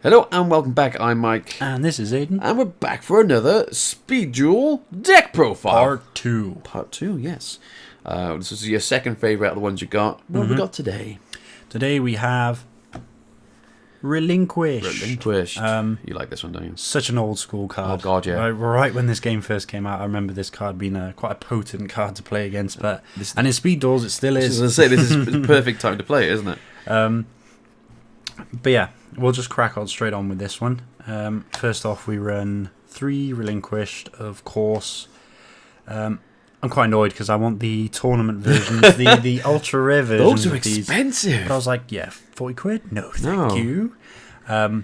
Hello and welcome back, I'm Mike. And this is Aiden. And we're back for another Speed Duel Deck Profile. Part 2. Part 2, yes. This is your second favourite out of the ones you got. What have we got today? Today we have Relinquished. Relinquished. You like this one, don't you? Such an old school card. Oh, God, yeah. Right when this game first came out, I remember this card being quite a potent card to play against. And in Speed Duels, it still is. As I say, this is the perfect time to play it, isn't it? But yeah, we'll just crack on straight on with this one. First off, we run 3 Relinquished, of course. I'm quite annoyed because I want the tournament versions, the ultra rare versions. Those are expensive. But I was like, yeah, 40 quid? No, thank you. But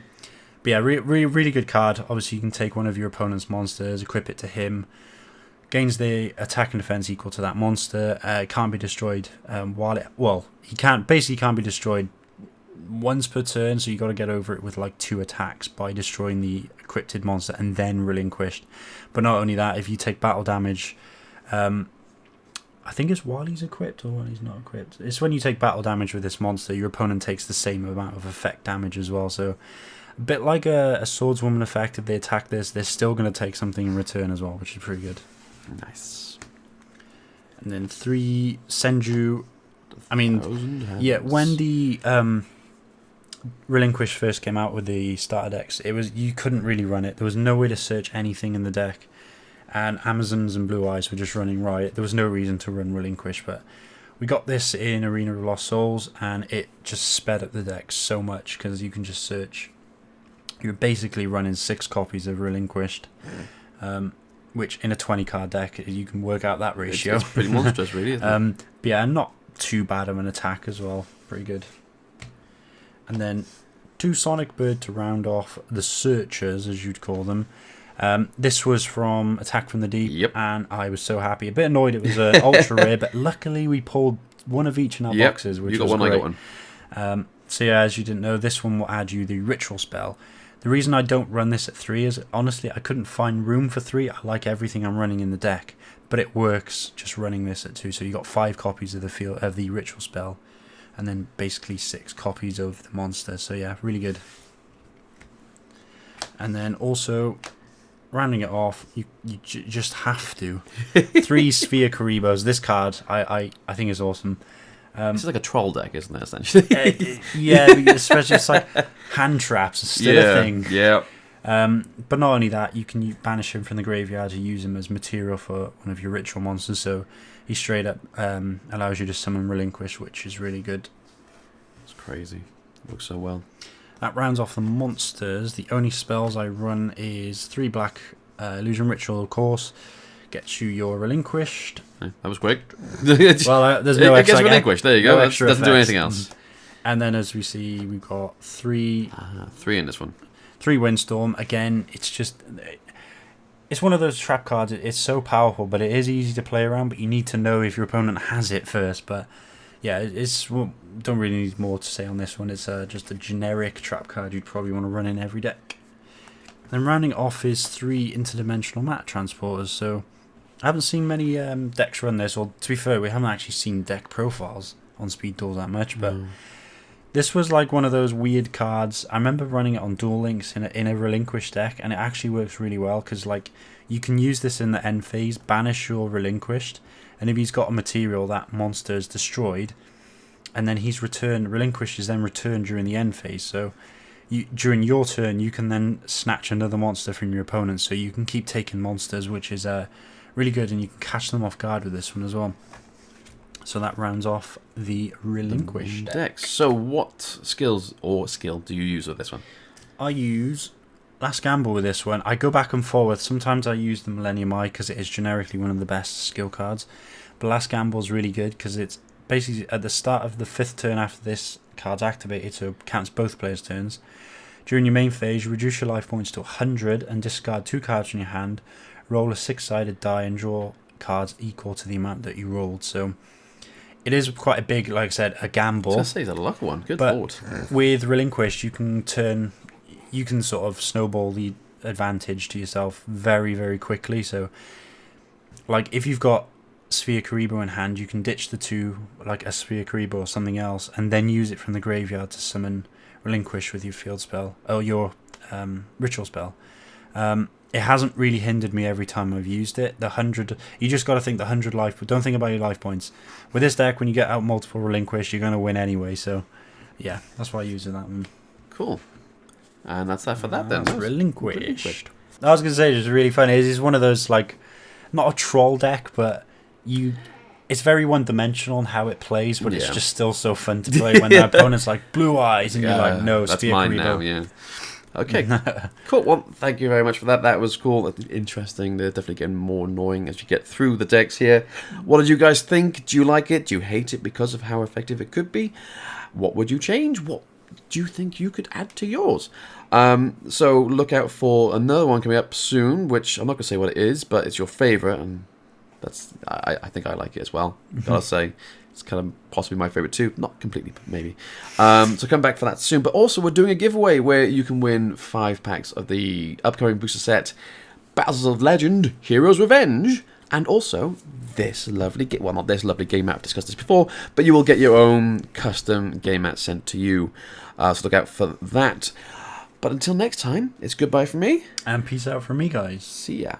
yeah, really good card. Obviously, you can take one of your opponent's monsters, equip it to him. Gains the attack and defense equal to that monster. It can't be destroyed he can't be destroyed once per turn, so you got to get over it with like 2 attacks by destroying the equipped monster and then Relinquished. But not only that, if you take battle damage, I think it's while he's equipped or while he's not equipped. It's when you take battle damage with this monster, your opponent takes the same amount of effect damage as well. So a bit like a swordswoman effect, if they attack this, they're still going to take something in return as well, which is pretty good. Nice. And then 3 Senju. I mean, yeah, when the Relinquish first came out with the starter decks, you couldn't really run it. There was no way to search anything in the deck, and Amazons and Blue Eyes were just running riot. There was no reason to run Relinquish, but we got this in Arena of Lost Souls, and it just sped up the deck so much because you can just search. You're basically running 6 copies of Relinquished, which in a 20 card deck you can work out that ratio. It's pretty monstrous, really. Isn't it? But yeah, not too bad of an attack as well. Pretty good. And then 2 Sonic Bird to round off the Searchers, as you'd call them. This was from Attack from the Deep, and I was so happy. A bit annoyed it was an ultra rare, but luckily we pulled one of each in our boxes, which was great. I got one. So yeah, as you didn't know, this one will add you the Ritual Spell. The reason I don't run this at 3 is, honestly, I couldn't find room for 3. I like everything I'm running in the deck, but it works just running this at 2. So you got 5 copies of the Ritual Spell, and then basically 6 copies of the monster. So yeah, really good. And then also, rounding it off, you just have to 3 Sphere Karibos. This card I think is awesome. This is like a troll deck, isn't it, essentially? Yeah, especially it's like hand traps is still a thing. Yeah. But not only that, you can banish him from the graveyard to use him as material for one of your ritual monsters. So he straight up allows you to summon Relinquish, which is really good. It's crazy. It looks so well. That rounds off the monsters. The only spells I run is 3 black Illusion Ritual, of course. Gets you your Relinquished. Yeah, that was quick. Well, there's no it extra. Gets Relinquished. There you go. That doesn't do anything else. And then, as we see, we've got 3. 3 in this one. 3 Windstorm. Again, it's one of those trap cards. It's so powerful, but it is easy to play around. But you need to know if your opponent has it first. But yeah, don't really need more to say on this one. It's just a generic trap card you'd probably want to run in every deck. Then rounding off is 3 Interdimensional Mat Transporters. So I haven't seen many decks run this, or to be fair, we haven't actually seen deck profiles on Speed Duel that much, but this was like one of those weird cards. I remember running it on Duel Links in a Relinquished deck, and it actually works really well, because like you can use this in the end phase, banish your Relinquished, and if he's got a material, that monster is destroyed, and then he's returned. Relinquished is then returned during the end phase, so during your turn, you can then snatch another monster from your opponent, so you can keep taking monsters, which is really good, and you can catch them off guard with this one as well. So that rounds off the Relinquished decks. So what skill do you use with this one? I use Last Gamble with this one. I go back and forth. Sometimes I use the Millennium Eye because it is generically one of the best skill cards. But Last Gamble is really good because it's basically at the start of the 5th turn after this card's activated, so it counts both players' turns. During your main phase, you reduce your life points to 100 and discard 2 cards from your hand. Roll a 6-sided die and draw cards equal to the amount that you rolled. So it is quite a big, like I said, a gamble. I was going to say, it's a luck one. Good thought. With Relinquished, you can sort of snowball the advantage to yourself very, very quickly. So, like, if you've got Sphere Karibo in hand, you can ditch the 2, like a Sphere Karibo or something else, and then use it from the graveyard to summon Relinquish with your field spell, or your ritual spell. It hasn't really hindered me every time I've used it. The 100, you just got to think the 100 life, but don't think about your life points. With this deck, when you get out multiple Relinquish, you're going to win anyway, so yeah, that's why I use that one. Cool. And that's that for that then. That's Relinquished. I was going to say, it's really funny. It's one of those, like, not a troll deck, but it's very one-dimensional in how it plays, but it's just still so fun to play when the opponent's like, blue eyes, and you're like, no, that's Spear mine Karibo. now, yeah. Okay, cool. Well, thank you very much for that. That was cool, interesting. They're definitely getting more annoying as you get through the decks here. What did you guys think? Do you like it? Do you hate it because of how effective it could be? What would you change? What do you think you could add to yours? So look out for another one coming up soon, which I'm not going to say what it is, but it's your favorite, and I think I like it as well. Gotta say, it's kind of possibly my favorite too. Not completely, but maybe. So come back for that soon. But also, we're doing a giveaway where you can win 5 packs of the upcoming booster set, Battles of Legend, Heroes Revenge, and also this lovely game. Well, not this lovely game mat. I've discussed this before, but you will get your own custom game mat sent to you. So look out for that. But until next time, it's goodbye from me. And peace out from me, guys. See ya.